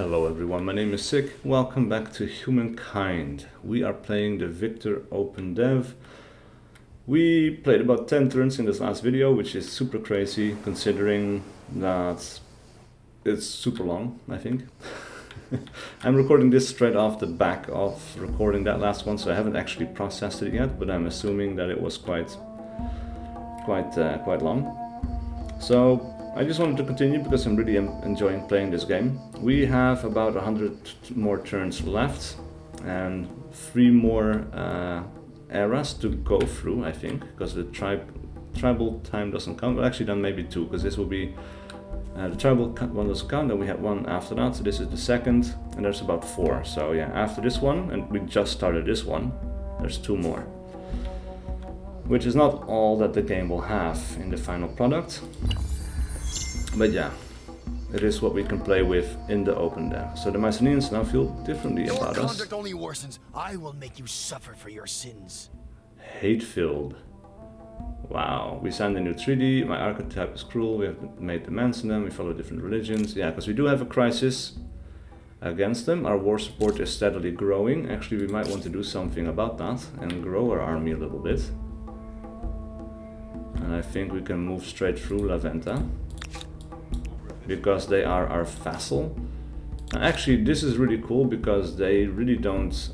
Hello everyone, my name is SiC. Welcome back to Humankind. We are playing the Victor Opendev. We played about 10 turns in this last video, which is super crazy considering that it's super long, I think. I'm recording this straight off the back of recording that last one, so I haven't actually processed it yet, but I'm assuming that it was quite long. So I just wanted to continue because I'm really enjoying playing this game. We have about 100 more turns left and 3 more eras to go through, I think, because the tribal time doesn't count. Well, actually then maybe 2, because this will be the tribal one doesn't count, then we have 1 after that, so this is the second, and there's about 4. So yeah, after this one, and we just started this one, there's 2 more. Which is not all that the game will have in the final product. But yeah, it is what we can play with in the Opendev. So the Mycenaeans now feel differently about us. Your conduct only worsens. I will make you suffer for your sins. Hate-filled. Wow, we signed a new treaty. My archetype is cruel. We have made demands on them. We follow different religions. Yeah, because we do have a crisis against them. Our war support is steadily growing. Actually, we might want to do something about that and grow our army a little bit. And I think we can move straight through La Venta, because they are our vassal. Actually, this is really cool because they really don't...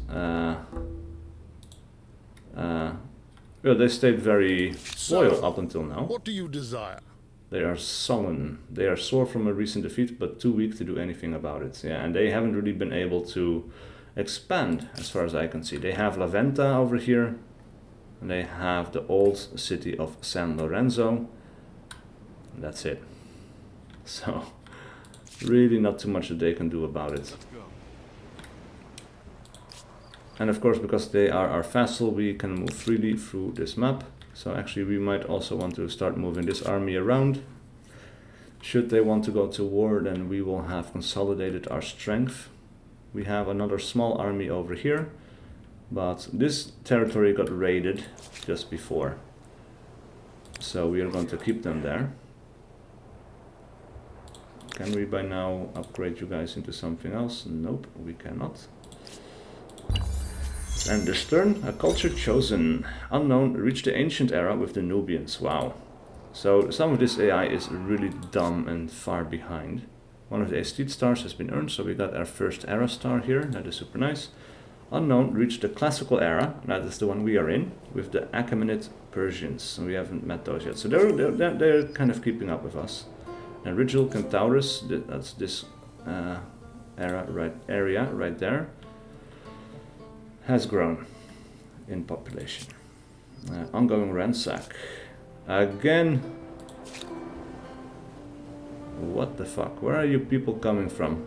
they stayed very loyal up until now. What do you desire? They are sullen. They are sore from a recent defeat, but too weak to do anything about it. Yeah, and they haven't really been able to expand, as far as I can see. They have La Venta over here, and they have the old city of San Lorenzo. And that's it. So, really not too much that they can do about it. And of course, because they are our vassal, we can move freely through this map. So actually we might also want to start moving this army around. Should they want to go to war, then we will have consolidated our strength. We have another small army over here, but this territory got raided just before. So we are going to keep them there. Can we by now upgrade you guys into something else? Nope, we cannot. And this turn, a culture chosen. Unknown reached the ancient era with the Nubians. Wow. So some of this AI is really dumb and far behind. One of the estate stars has been earned, so we got our first era star here. That is super nice. Unknown reached the classical era. That is the one we are in, with the Achaemenid Persians. And we haven't met those yet. So they're kind of keeping up with us. And Ritual Centaurus, that's this area right there, has grown in population. Ongoing ransack. Again. What the fuck? Where are you people coming from?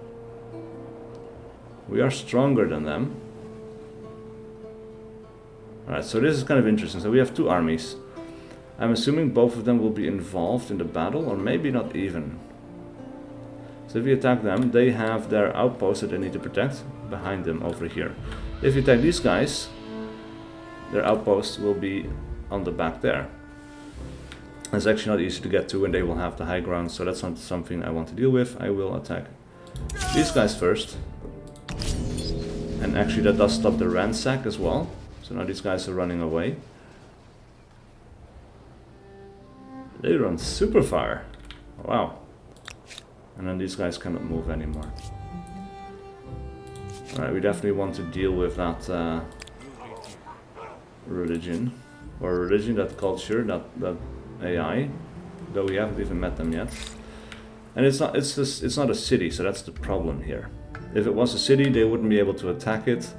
We are stronger than them. Alright, so this is kind of interesting. So we have 2 armies. I'm assuming both of them will be involved in the battle, or maybe not even. So if we attack them, they have their outpost that they need to protect behind them over here. If we attack these guys, their outpost will be on the back there. It's actually not easy to get to, and they will have the high ground, so that's not something I want to deal with. I will attack these guys first. And actually that does stop the ransack as well. So now these guys are running away. They run super far. Wow. And then these guys cannot move anymore. Alright, we definitely want to deal with that religion. That culture, that AI. Though we haven't even met them yet. And it's not a city, so that's the problem here. If it was a city, they wouldn't be able to attack it.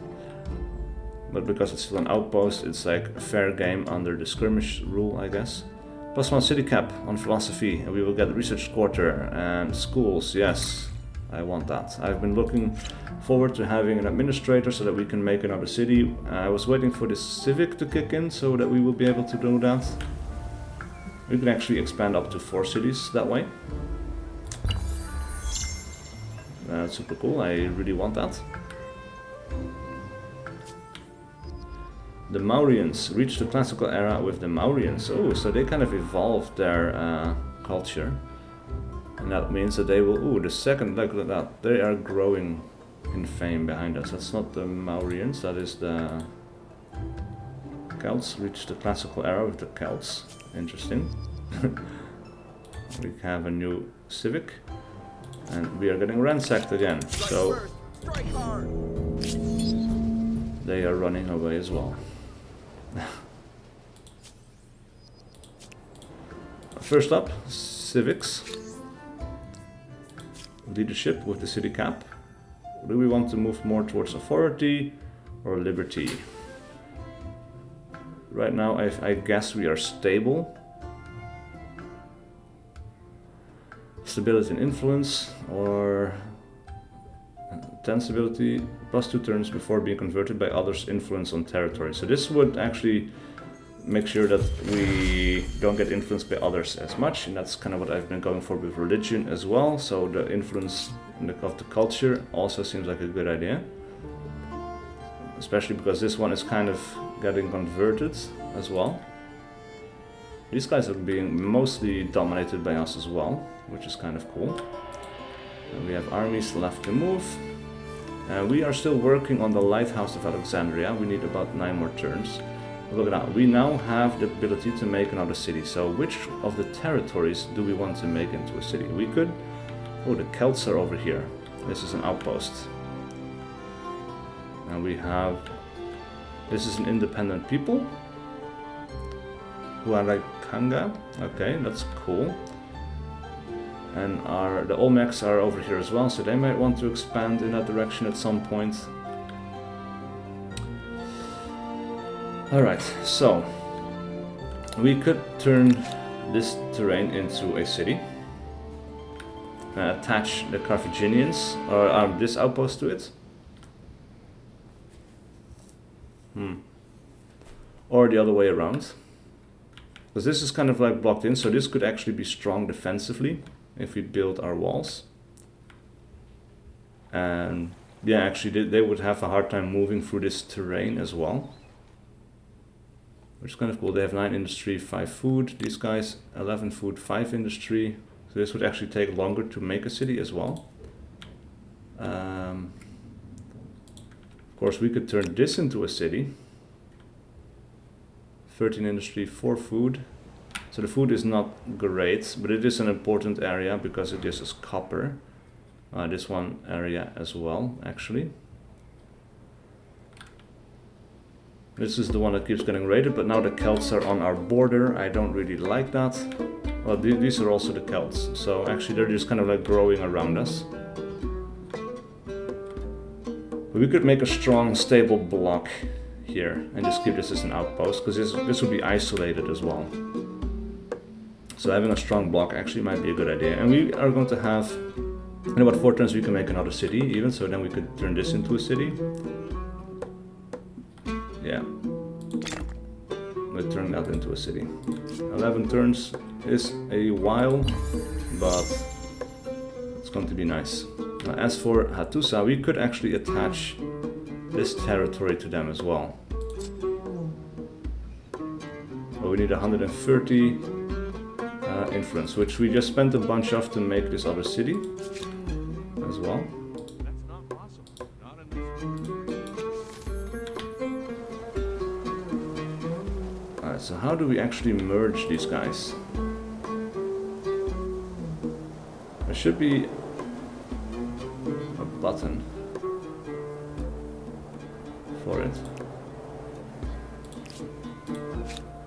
But because it's still an outpost, it's like a fair game under the skirmish rule, I guess. +1 city cap on philosophy, and we will get research quarter and schools. Yes, I want that. I've been looking forward to having an administrator so that we can make another city. I was waiting for this civic to kick in so that we will be able to do that. We can actually expand up to 4 cities that way. That's super cool. I really want that. The Mauryaans reached the classical era with the Mauryaans. Oh, so they kind of evolved their culture. And that means that they will, ooh, the second, look at that, they are growing in fame behind us. That's not the Mauryaans, that is the Celts. Reached the classical era with the Celts. Interesting. We have a new Civic. And we are getting ransacked again, so they are running away as well. First up, Civics Leadership with the city cap. Do we want to move more towards authority or liberty? Right now, I guess we are stable. Stability and influence, or 10 stability, +2 turns before being converted by others' influence on territory. So this would actually make sure that we don't get influenced by others as much, and that's kind of what I've been going for with religion as well. So the influence of the culture also seems like a good idea, especially because this one is kind of getting converted as well. These guys are being mostly dominated by us as well, which is kind of cool. And we have armies left to move. We are still working on the Lighthouse of Alexandria. We need about 9 more turns. Look at that, we now have the ability to make another city. So which of the territories do we want to make into a city? We could... Oh, the Celts are over here. This is an outpost. And we have... This is an independent people. Who are like Kanga. Okay, that's cool. And the Olmecs are over here as well, so they might want to expand in that direction at some point. Alright, so we could turn this terrain into a city. Attach the Carthaginians, or this outpost to it. Or the other way around. Because this is kind of like blocked in, so this could actually be strong defensively if we build our walls. And yeah, actually they would have a hard time moving through this terrain as well. Which is kind of cool. They have 9 industry, 5 food. These guys, 11 food, 5 industry. So this would actually take longer to make a city as well. Of course, we could turn this into a city. 13 industry, 4 food. So the food is not great, but it is an important area because it gives us copper. This one area as well, actually. This is the one that keeps getting raided, but now the Celts are on our border. I don't really like that. Well, these are also the Celts, so actually they're just kind of like growing around us. But we could make a strong, stable block here and just keep this as an outpost, because this would be isolated as well. So having a strong block actually might be a good idea. And we are going to have, in about 4 turns we can make another city even, so then we could turn this into a city. Yeah. We'll turn that into a city. 11 turns is a while, but it's going to be nice. Now, as for Hattusa, we could actually attach this territory to them as well. But we need 130 influence, which we just spent a bunch of to make this other city as well. That's not possible. Not in this. Alright, so how do we actually merge these guys? There should be a button for it.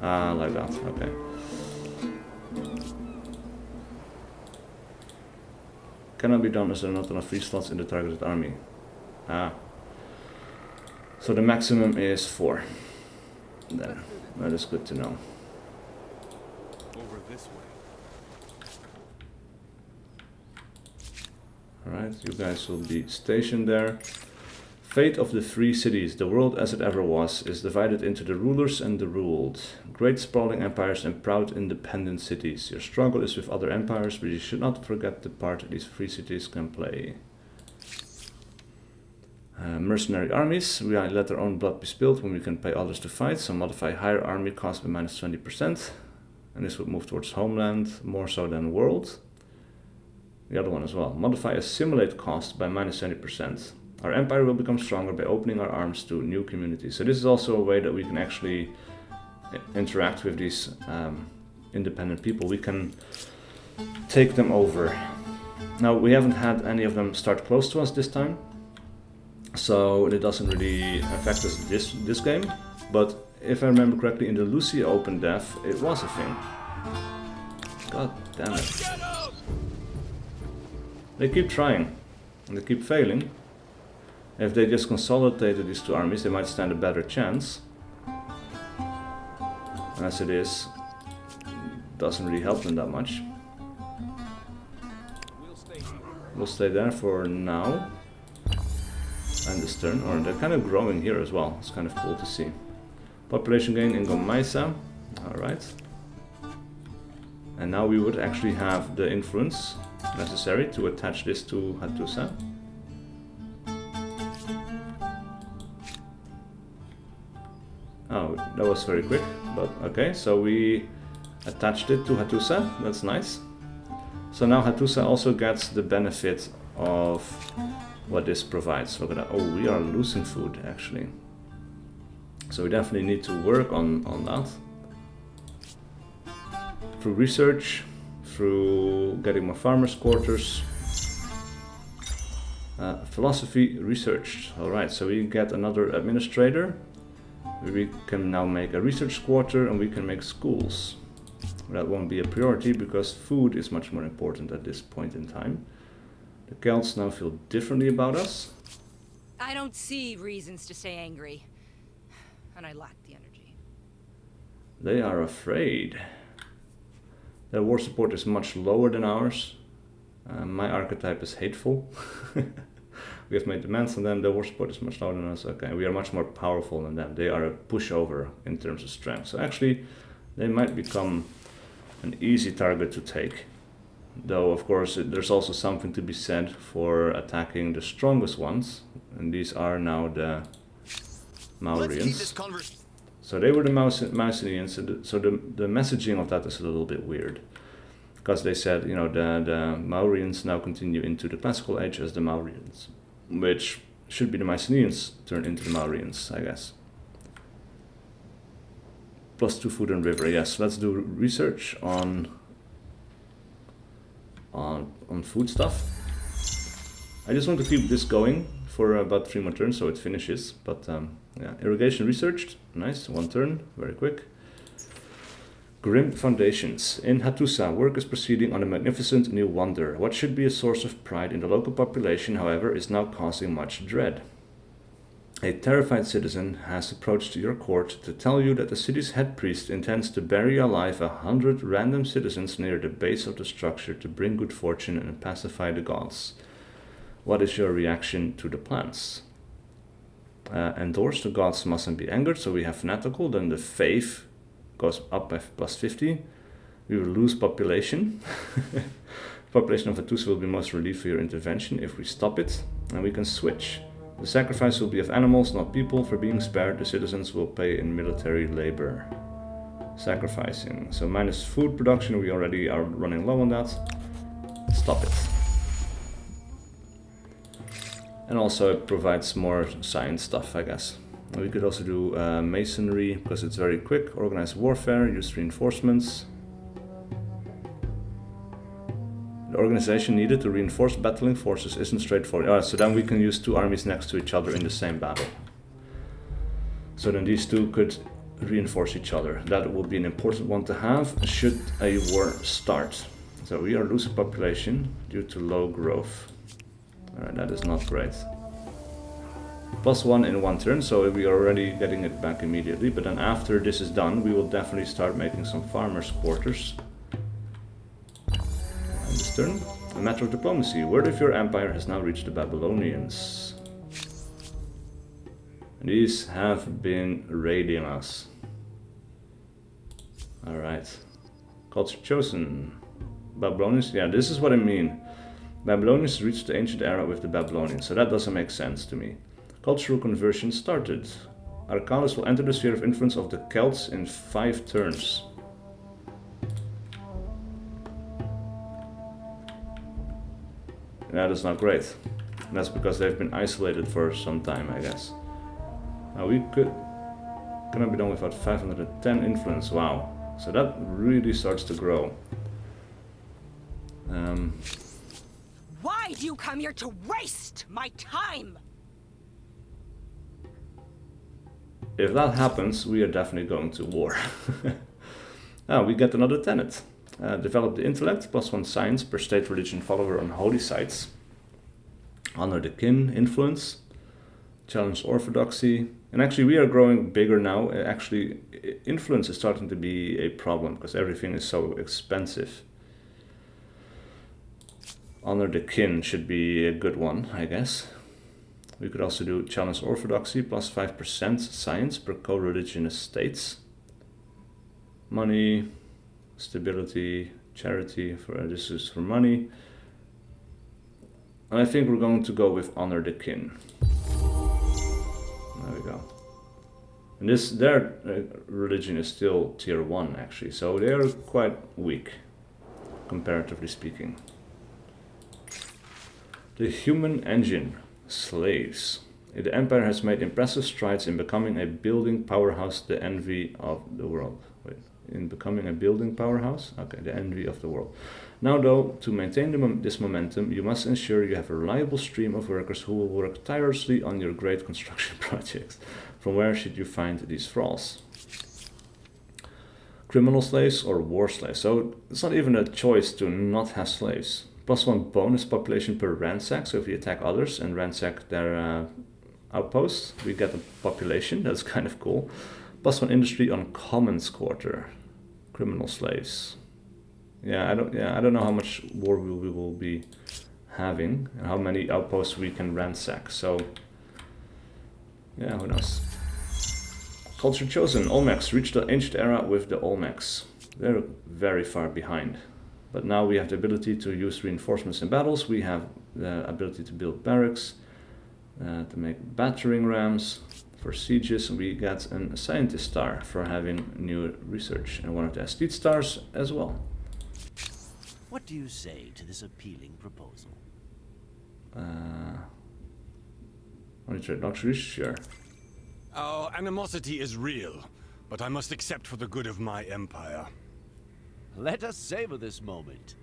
Like that, okay. Cannot be done as there are not enough free slots in the targeted army. So the maximum is 4. Then, that is good to know. Over this way. Alright, you guys will be stationed there. Fate of the 3 cities, the world as it ever was, is divided into the rulers and the ruled. Great sprawling empires and proud independent cities. Your struggle is with other empires, but you should not forget the part these 3 cities can play. Mercenary armies, we let our own blood be spilled when we can pay others to fight, so modify higher army cost by -20%. And this would move towards homeland, more so than world. the other one as well. Modify assimilate cost by -70%. Our empire will become stronger by opening our arms to new communities. So this is also a way that we can actually interact with these independent people. We can take them over. Now, we haven't had any of them start close to us this time, so it doesn't really affect us this game. But if I remember correctly, in the Lucia Opendev, it was a thing. God damn it. They keep trying, and they keep failing. If they just consolidated these two armies, they might stand a better chance. As it is, doesn't really help them that much. We'll stay there for now. And this turn, or they're kind of growing here as well. It's kind of cool to see. Population gain in Gomaisa. Alright. And now we would actually have the influence necessary to attach this to Hattusa. Oh, that was very quick, but okay, so we attached it to Hattusa, that's nice. So now Hattusa also gets the benefit of what this provides. We're gonna, oh, we are losing food actually. So we definitely need to work on that. Through research, through getting more farmers' quarters. Philosophy researched. Alright, so we get another administrator. We can now make a research quarter and we can make schools. That won't be a priority because food is much more important at this point in time. The Celts now feel differently about us. I don't see reasons to stay angry, and I lack the energy. They are afraid. Their war support is much lower than ours. My archetype is hateful. We have made demands on them. The war support is much lower than us. Okay, we are much more powerful than them. They are a pushover in terms of strength. So actually, they might become an easy target to take. Though, of course, there's also something to be said for attacking the strongest ones. And these are now the Maurians. So they were the Mycenaeans. So the messaging of that is a little bit weird. Because they said, you know, the Maurians now continue into the classical age as the Maurians. Which should be the Mycenaeans turn into the Maurians, I guess. +2 food and river, yes. Let's do research on food stuff. I just want to keep this going for about 3 more turns so it finishes. But yeah, irrigation researched, nice, 1 turn, very quick. Grim foundations. In Hattusa, work is proceeding on a magnificent new wonder. What should be a source of pride in the local population, however, is now causing much dread. A terrified citizen has approached your court to tell you that the city's head priest intends to bury alive 100 random citizens near the base of the structure to bring good fortune and pacify the gods. What is your reaction to the plans? Endorse, the gods mustn't be angered, so we have fanatical, then the faith goes up by +50. We will lose population. Population of Hattusa will be most relieved for your intervention if we stop it, and we can switch. The sacrifice will be of animals, not people. For being spared, the citizens will pay in military labor. Sacrificing. So minus food production, we already are running low on that. Stop it. And also it provides more science stuff, I guess. We could also do masonry, because it's very quick. Organized warfare, use reinforcements. The organization needed to reinforce battling forces isn't straightforward. Alright, so then we can use 2 armies next to each other in the same battle. So then these 2 could reinforce each other. That would be an important one to have should a war start. So we are losing population due to low growth. Alright, that is not great. +1 in 1 turn, so we are already getting it back immediately. But then after this is done, we will definitely start making some farmers' quarters. And this turn, a matter of diplomacy. Word of your empire has now reached the Babylonians. And these have been raiding us. Alright. Culture chosen. Babylonians, yeah, this is what I mean. Babylonians reached the ancient era with the Babylonians, so that doesn't make sense to me. Cultural conversion started. Arcalis will enter the sphere of influence of the Celts in 5 turns. That is not great. And that's because they've been isolated for some time, I guess. Now we cannot be done without 510 influence. Wow. So that really starts to grow. Why do you come here to waste my time? If that happens, we are definitely going to war. Now we get another tenet. Develop the intellect, +1 science per state religion follower on holy sites. Honor the kin, influence. Challenge orthodoxy. And actually we are growing bigger now. Actually, influence is starting to be a problem because everything is so expensive. Honor the kin should be a good one, I guess. We could also do challenge orthodoxy, +5% science per co-religious states. Money, stability, charity, this is for money. And I think we're going to go with honor the kin. There we go. And their religion is still tier 1 actually, so they are quite weak, comparatively speaking. The human engine, slaves. The Empire has made impressive strides in becoming a building powerhouse, the envy of the world. Wait, in becoming a building powerhouse? Okay, the envy of the world. Now though, to maintain this momentum, you must ensure you have a reliable stream of workers who will work tirelessly on your great construction projects. From where should you find these thralls? Criminal slaves or war slaves? So it's not even a choice to not have slaves. +1 bonus population per ransack, so if you attack others and ransack their outposts, we get a population. That's kind of cool. +1 industry on commons quarter. Criminal slaves. I don't know how much war we will be having and how many outposts we can ransack. So yeah, who knows. Culture chosen. Olmecs. Reach the ancient era with the Olmecs. They're very far behind. But now we have the ability to use reinforcements in battles. We have the ability to build barracks, to make battering rams for sieges. We get a scientist star for having new research and one of the aesthete stars as well. What do you say to this appealing proposal? Only trade luxuries? Sure. Our animosity is real, but I must accept for the good of my empire. Let us savor this moment.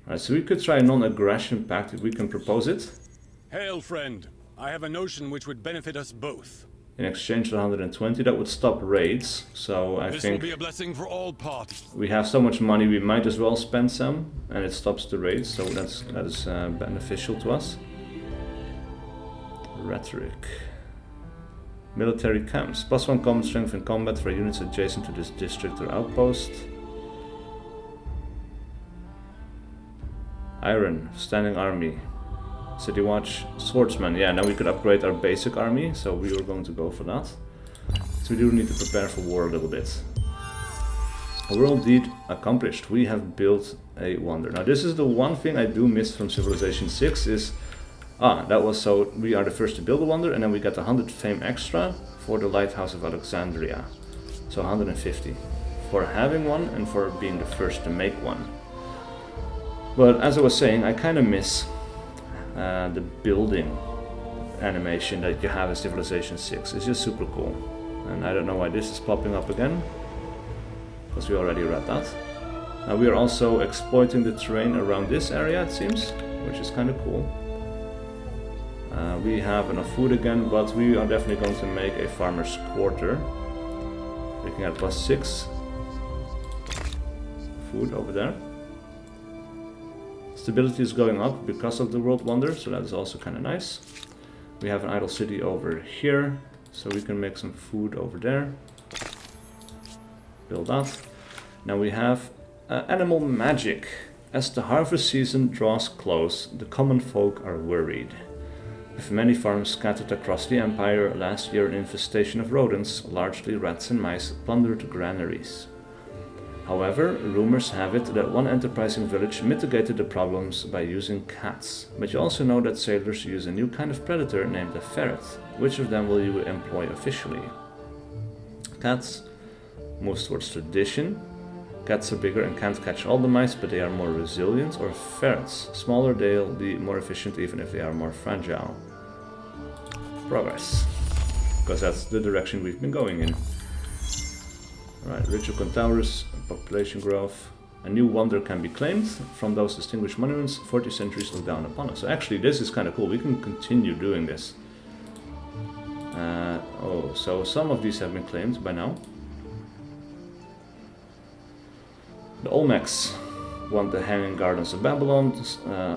Alright, so we could try a non-aggression pact if we can propose it. Hail, friend. I have a notion which would benefit us both. In exchange for 120, that would stop raids. So I This think will be a blessing for all parties. we have so much money, we might as well spend some, and it stops the raids, so that is beneficial to us. Rhetoric. Military camps. +1 combat strength in combat for units adjacent to this district or outpost. Iron, standing army. City watch, swordsman. Yeah, now we could upgrade our basic army, so we were going to go for that. So we do need to prepare for war a little bit. A world deed accomplished. We have built a wonder. Now this is the one thing I do miss from Civilization 6 is... that was so we are the first to build a wonder, and then we get 100 fame extra for the Lighthouse of Alexandria. So 150 for having one and for being the first to make one. But as I was saying, I kind of miss the building animation that you have in Civilization 6. It's just super cool. And I don't know why this is popping up again, because we already read that. Now we are also exploiting the terrain around this area, it seems, which is kind of cool. We have enough food again, but we are definitely going to make a farmer's quarter. Looking at +6 food over there. Stability is going up because of the world wonder, so that is also kind of nice. We have an idle city over here, so we can make some food over there. Build that. Now we have animal magic. As the harvest season draws close, the common folk are worried. With many farms scattered across the empire, last year an infestation of rodents, largely rats and mice, plundered granaries. However, rumors have it that one enterprising village mitigated the problems by using cats. But you also know that sailors use a new kind of predator named a ferret. Which of them will you employ officially? Cats moves towards tradition. Cats are bigger and can't catch all the mice, but they are more resilient. Or ferrets. Smaller, they'll be more efficient even if they are more fragile. Progress. Because that's the direction we've been going in. Right, ritual Centaurus, population growth. A new wonder can be claimed from those distinguished monuments 40 centuries look down upon us. So actually this is kind of cool, we can continue doing this. Oh, so some of these have been claimed by now. The Olmecs want the Hanging Gardens of Babylon.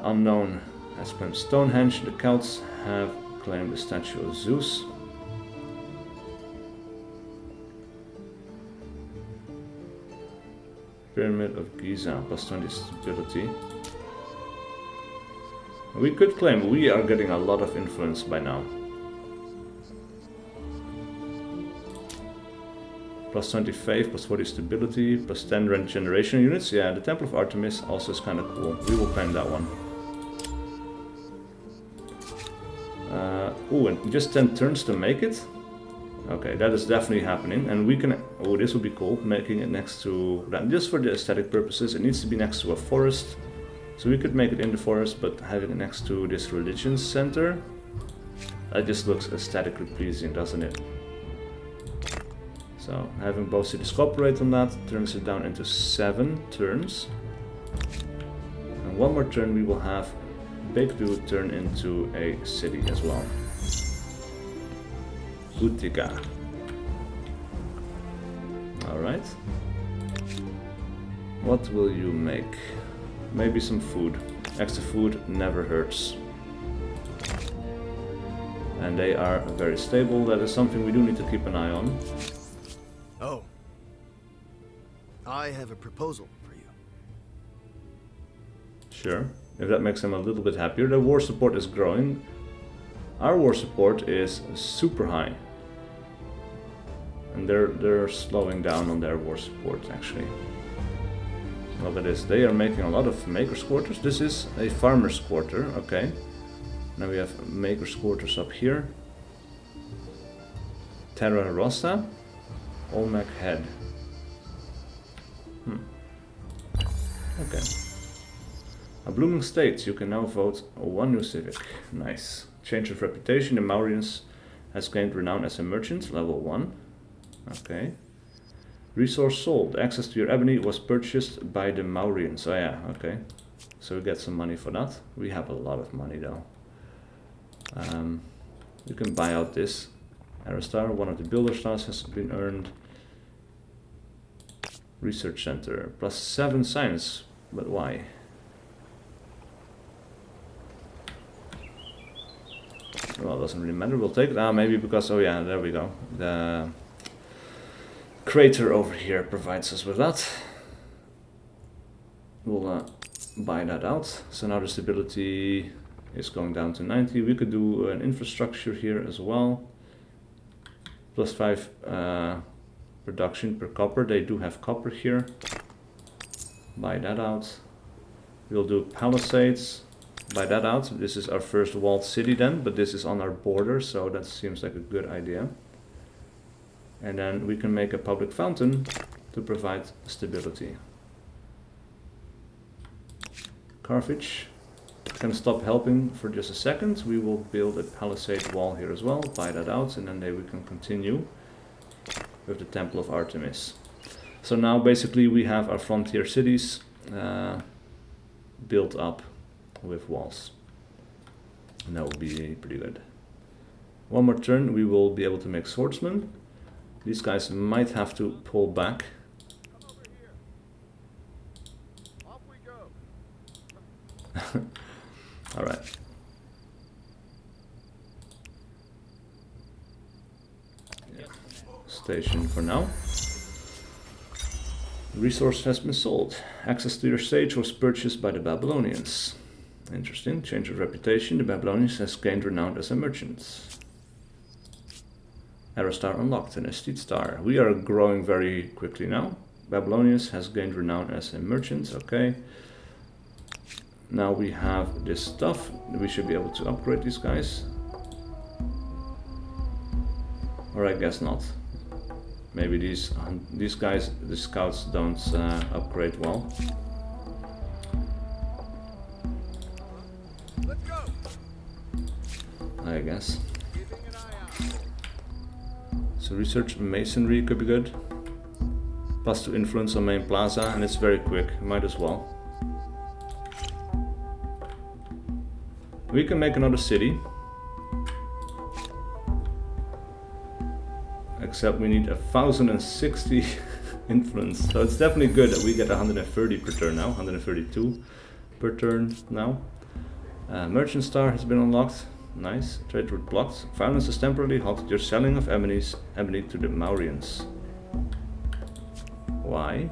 Unknown has claimed Stonehenge. The Celts have claimed the statue of Zeus. Pyramid of Giza, plus 20 stability. We could claim we are getting a lot of influence by now. Plus 20 faith, plus 40 stability, plus 10 regeneration units. Yeah, the Temple of Artemis also is kind of cool. We will claim that one. Oh, and just 10 turns to make it? Okay, that is definitely happening, and we can... Oh, this would be cool, making it next to... Just for the aesthetic purposes, it needs to be next to a forest. So we could make it in the forest, but having it next to this religion center... That just looks aesthetically pleasing, doesn't it? So, having both cities cooperate on that turns it down into 7 turns. And one more turn we will have Big Dude turn into a city as well. Utica. Alright. What will you make? Maybe some food. Extra food never hurts. And they are very stable. That is something we do need to keep an eye on. Oh. I have a proposal for you. Sure. If that makes them a little bit happier. Their war support is growing. Our war support is super high. And they're slowing down on their war support actually. Well, that is, they are making a lot of makers quarters. This is a farmer's quarter, okay. Now we have makers quarters up here. Terra Rossa, Olmec Head. Okay. A blooming state. You can now vote 1 new civic. Nice. Change of reputation. The Maurians has gained renown as a merchant, level 1. Okay. Resource sold. Access to your ebony was purchased by the Maurians. Oh yeah, okay. So we get some money for that. We have a lot of money though. You can buy out this. Aerostar, one of the builder stars has been earned. Research center. Plus 7 science. But why? Well, it doesn't really matter. We'll take it. Maybe because, oh yeah, there we go. The crater over here provides us with that. We'll buy that out. So now the stability is going down to 90. We could do an infrastructure here as well. Plus 5 production per copper. They do have copper here. Buy that out. We'll do palisades. Buy that out. This is our first walled city then, but this is on our border, so that seems like a good idea. And then we can make a public fountain to provide stability. Carthage can stop helping for just a second. We will build a palisade wall here as well. Buy that out, and then we can continue with the Temple of Artemis. So now basically we have our frontier cities built up with walls. And that will be pretty good. One more turn, we will be able to make swordsmen. These guys might have to pull back. Come over here. Off we go. Alright. Yeah. Station for now. Resource has been sold. Access to your stage was purchased by the Babylonians. Interesting. Change of reputation. The Babylonians has gained renown as a merchant. Aerostar unlocked and a Steed Star. We are growing very quickly now. Babylonians has gained renown as a merchant. Okay. Now we have this stuff. We should be able to upgrade these guys. Or I guess not. Maybe these guys, the scouts, don't upgrade well. Let's go. I guess. Keeping an eye out. So research masonry could be good. +2 influence on main plaza, and it's very quick. Might as well. We can make another city. Except we need 1060 influence. So it's definitely good that we get 130 per turn now. 132 per turn now. Merchant Star has been unlocked. Nice. Trade route blocked. Violence is temporarily halted. Your selling of ebony to the Maurians. Why?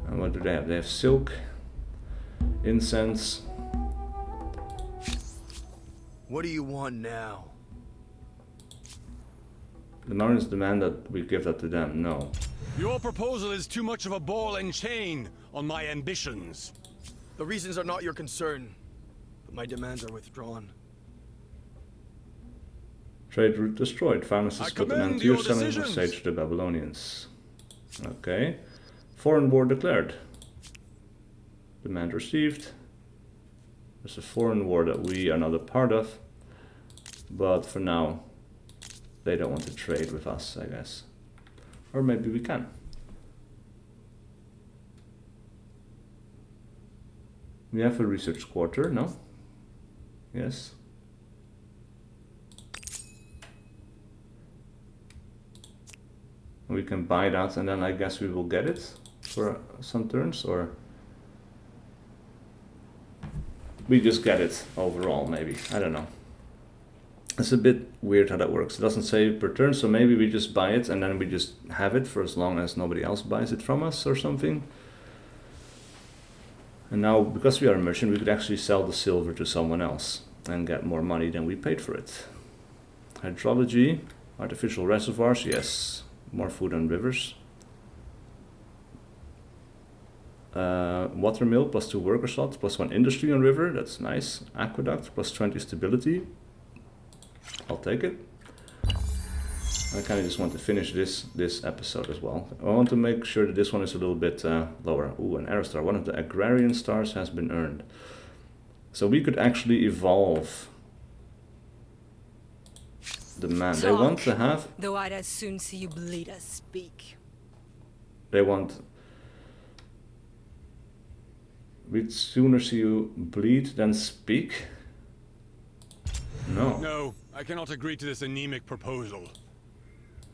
And what do they have? They have silk, incense. What do you want now? The Maurians demand that we give that to them. No. Your proposal is too much of a ball and chain on my ambitions. The reasons are not your concern, but my demands are withdrawn. Trade route destroyed. Violence I is put an commend end to your your selling of decisions. sage to the Babylonians. Okay. Foreign war declared. Demand received. There's a foreign war that we are not a part of. But for now, they don't want to trade with us, I guess. Or maybe we can. We have a research quarter, no? Yes. We can buy that and then I guess we will get it for some turns, or we just get it overall, maybe. I don't know. It's a bit weird how that works. It doesn't say per turn, so maybe we just buy it and then we just have it for as long as nobody else buys it from us or something. And now, because we are a merchant, we could actually sell the silver to someone else and get more money than we paid for it. Hydrology, artificial reservoirs, yes. More food and rivers. Water mill, +2 worker slots, +1 industry on river, that's nice. Aqueduct, +20 stability. I'll take it. I kind of just want to finish this episode as well. I want to make sure that this one is a little bit lower. Ooh, an arrow star. One of the agrarian stars has been earned. So we could actually evolve the man. They want to have... Though I'd as soon see you bleed as speak. They want... We'd sooner see you bleed than speak? No. No, I cannot agree to this anemic proposal.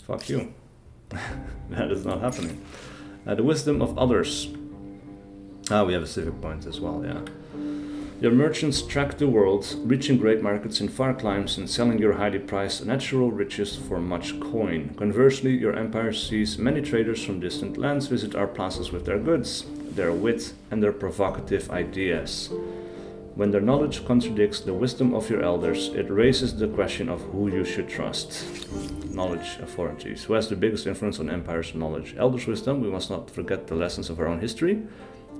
Fuck you. That is not happening. The wisdom of others. Ah, we have a civic point as well, yeah. Your merchants track the world, reaching great markets in far climes and selling your highly priced natural riches for much coin. Conversely, your empire sees many traders from distant lands visit our plazas with their goods, their wit, and their provocative ideas. When their knowledge contradicts the wisdom of your elders, it raises the question of who you should trust. Knowledge authorities. Who has the biggest influence on empire's knowledge? Elders' wisdom, we must not forget the lessons of our own history.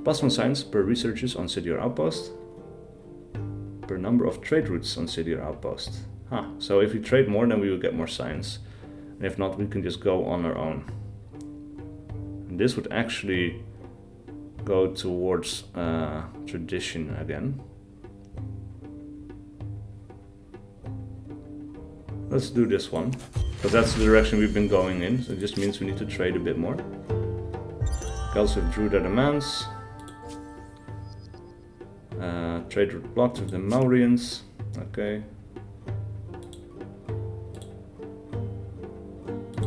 +1 science per researches on city or outpost. Per number of trade routes on city or outpost. Huh, so if we trade more, then we will get more science. And if not, we can just go on our own. And this would actually go towards tradition again. Let's do this one, because that's the direction we've been going in, so it just means we need to trade a bit more. Celts withdrew their demands. Trade route blocked with the Maurians. Okay.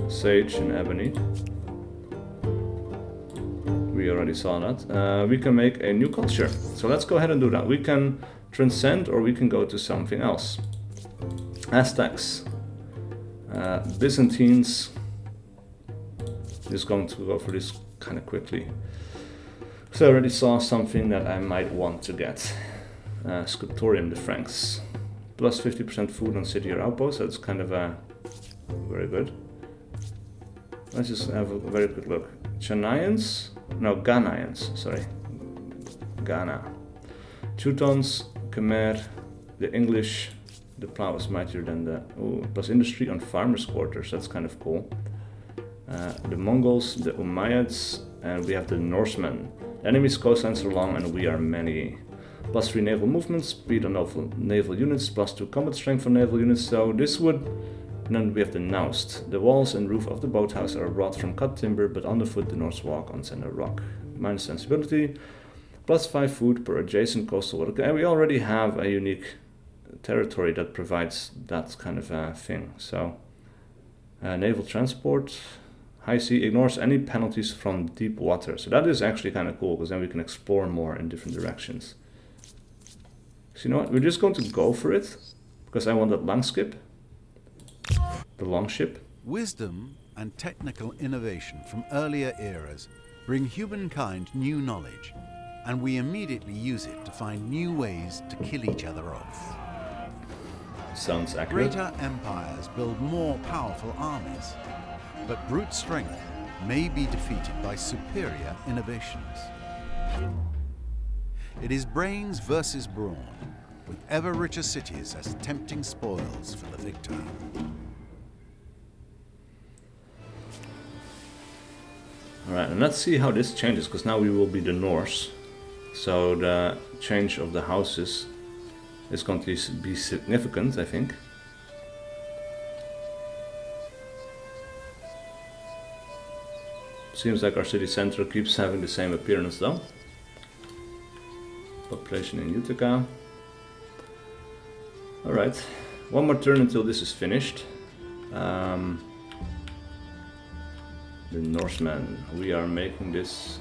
Sage and ebony. We already saw that. We can make a new culture. So let's go ahead and do that. We can transcend or we can go to something else. Aztecs. Byzantines. Just going to go for this kind of quickly. So I already saw something that I might want to get. Scriptorium, the Franks. Plus 50% food on city or outpost. That's kind of very good. Let's just have a very quick look. Ghanaians? No, Ghanaians, sorry. Ghana. Teutons, Khmer, the English, The plow is mightier than the... Oh, plus industry on farmers' quarters. That's kind of cool. The Mongols, the Umayyads, and we have the Norsemen. The enemy's coastlines are long and we are many. Plus 3 naval movement, speed on naval units, plus 2 combat strength for naval units. So this would... And then we have the Naust. The walls and roof of the boathouse are wrought from cut timber, but underfoot the Norse walk on cinder rock. Minus sensibility, plus 5 food per adjacent coastal water. And we already have a unique territory that provides that kind of thing. So, naval transport, high sea ignores any penalties from deep water. So that is actually kind of cool, because then we can explore more in different directions. So you know what, we're just going to go for it, because I want that long skip. The longship. Wisdom and technical innovation from earlier eras bring humankind new knowledge, and we immediately use it to find new ways to kill each other off. Sounds accurate. Greater empires build more powerful armies, but brute strength may be defeated by superior innovations. It is brains versus brawn, with ever richer cities as tempting spoils for the victor. Alright, and let's see how this changes, because now we will be the Norse. So the change of the houses is going to be significant, I think. Seems like our city center keeps having the same appearance though. Population in Utica. Alright, one more turn until this is finished. The Norsemen, we are making this,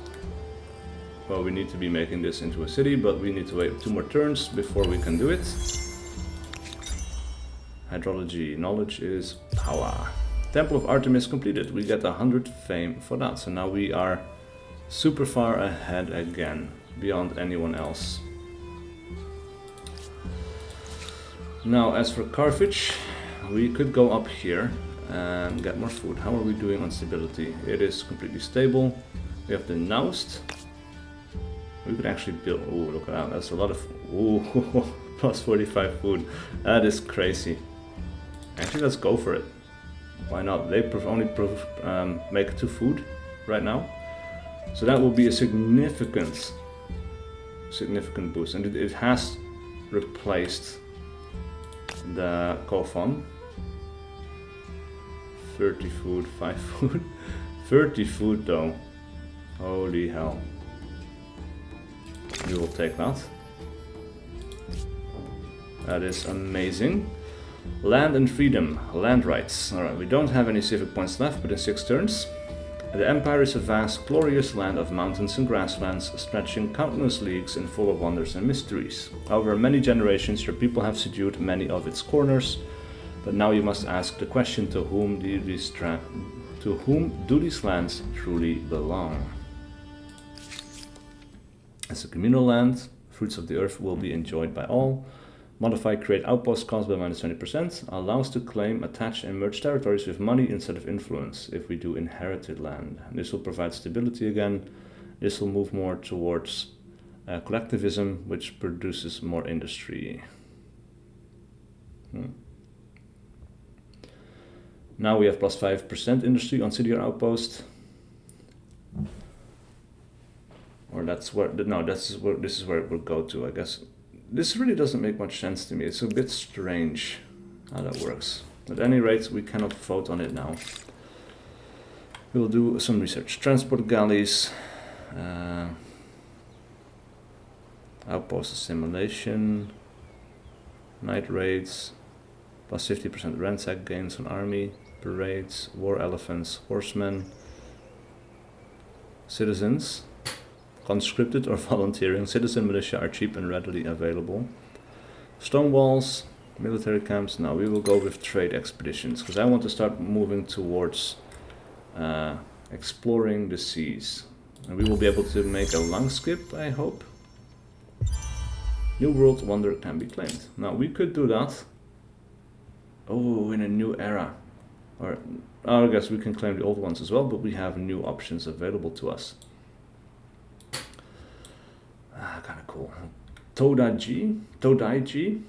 well, we need to be making this into a city, but we need to wait 2 more turns before we can do it. Hydrology, knowledge is power. Temple of Artemis completed, we get 100 fame for that, so now we are super far ahead again, beyond anyone else. Now as for Carthage, we could go up here and get more food. How are we doing on stability? It is completely stable. We have the Naust. We could actually build... Oh, look at that. That's a lot of... Ooh, plus 45 food. That is crazy. Actually, let's go for it. Why not? They only make 2 food right now. So that will be a significant boost. And it has replaced the Kofan. 30 food, 5 food. 30 food though. Holy hell. We will take that. That is amazing. Land and freedom, land rights. Alright, we don't have any civic points left, but in 6 turns. The Empire is a vast, glorious land of mountains and grasslands, stretching countless leagues and full of wonders and mysteries. Over many generations, your people have subdued many of its corners. But now you must ask the question, to whom do these lands truly belong? As a communal land, fruits of the earth will be enjoyed by all. Modify create outpost cost by minus 20%. Allows to claim, attach and merge territories with money instead of influence if we do inherited land. This will provide stability again. This will move more towards collectivism, which produces more industry. Now we have plus 5% industry on city or outpost. Or that's where, no, this is where it will go to, I guess. This really doesn't make much sense to me. It's a bit strange how that works. At any rate, we cannot vote on it now. We'll do some research. Transport galleys. Outpost assimilation. Night raids. Plus 50% ransack gains on army. Parades. War elephants. Horsemen. Citizens. Conscripted or volunteering. Citizen militia are cheap and readily available. Stone walls. Military camps. Now we will go with trade expeditions, because I want to start moving towards exploring the seas. And we will be able to make a long skip, I hope. New world wonder can be claimed. Now we could do that. Oh, in a new era. Or I guess we can claim the old ones as well, but we have new options available to us. Kind of cool. Todaiji.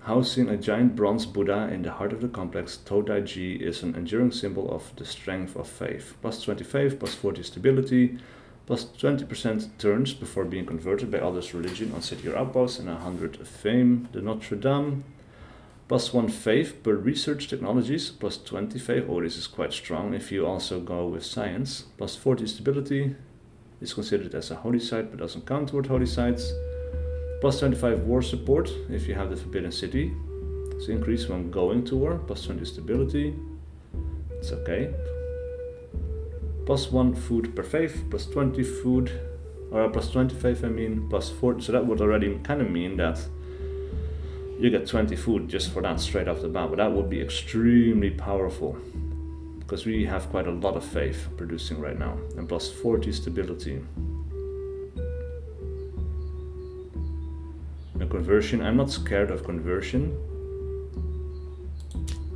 Housing a giant bronze Buddha in the heart of the complex, Todaiji is an enduring symbol of the strength of faith. Plus 20 faith, plus 40 stability, plus 20% turns before being converted by others' religion on city or outpost, and 100 fame. The Notre Dame, plus 1 faith per research technologies, plus 20 faith. Oh, this is quite strong if you also go with science. Plus 40 stability is considered as a holy site but doesn't count toward holy sites. Plus 25 war support if you have the Forbidden City. It's increased when going to war. Plus 20 stability. It's okay. Plus 1 food per faith. Plus 20 food. Or plus 20 faith, I mean. Plus 4. So that would already kind of mean that you get 20 food just for that straight off the bat. But that would be extremely powerful. Because we have quite a lot of faith producing right now. And plus 40 stability. A conversion. I'm not scared of conversion.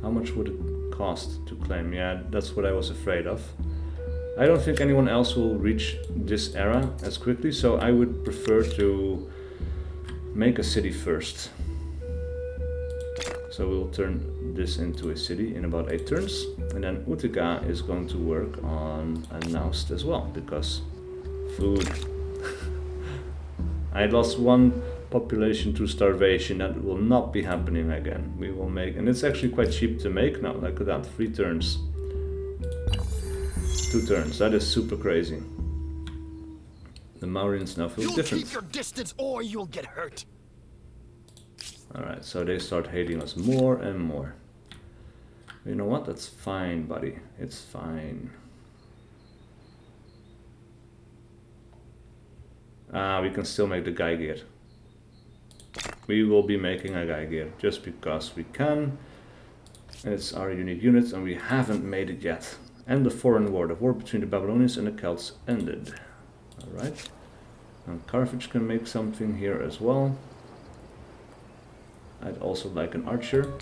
How much would it cost to claim? Yeah, that's what I was afraid of. I don't think anyone else will reach this era as quickly, so I would prefer to make a city first. So we'll turn this into a city in about 8 turns, and then Utica is going to work on a Naust as well, because food. I lost 1 population to starvation. That will not be happening again. We will make, and it's actually quite cheap to make now. Look at that, 3 turns, 2 turns. That is super crazy. The Maurins now feel different. Keep your distance or you'll get hurt. Alright, so they start hating us more and more. You know what? That's fine, buddy. It's fine. We can still make the guy gear. We will be making a guy gear just because we can. It's our unique units and we haven't made it yet. And the foreign war. The war between the Babylonians and the Celts ended. Alright. And Carthage can make something here as well. I'd also like an archer.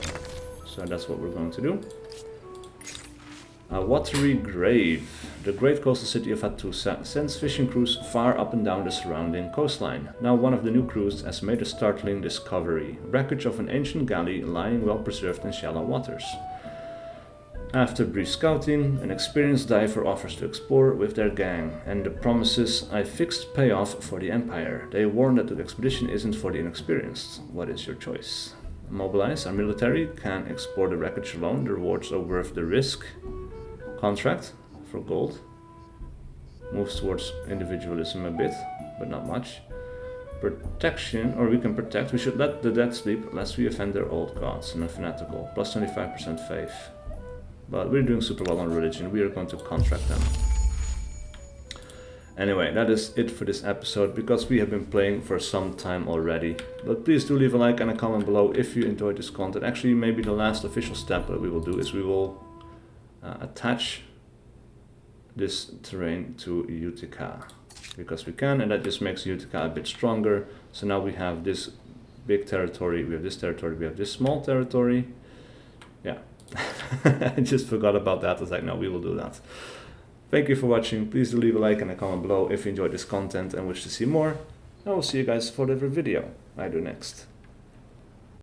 So that's what we're going to do. A Watery Grave. The great coastal city of Hattusa sends fishing crews far up and down the surrounding coastline. Now one of the new crews has made a startling discovery. Wreckage of an ancient galley lying well preserved in shallow waters. After brief scouting, an experienced diver offers to explore with their gang, and the promises a fixed payoff for the Empire. They warn that the expedition isn't for the inexperienced. What is your choice? Mobilize. Our military can explore the wreckage alone. The rewards are worth the risk. Contract for gold. Moves towards individualism a bit, but not much. Protection, or we can protect. We should let the dead sleep lest we offend their old gods. And a fanatical. Plus 25% faith. But we're doing super well on religion. We are going to contract them. Anyway, that is it for this episode, because we have been playing for some time already. But please do leave a like and a comment below if you enjoyed this content. Actually, maybe the last official step that we will do is we will attach this terrain to Utica. Because we can, and that just makes Utica a bit stronger. So now we have this big territory, we have this territory, we have this small territory. Yeah. I just forgot about that. I was like, no, we will do that. Thank you for watching. Please do leave a like and a comment below if you enjoyed this content and wish to see more. I will see you guys for whatever video I do next.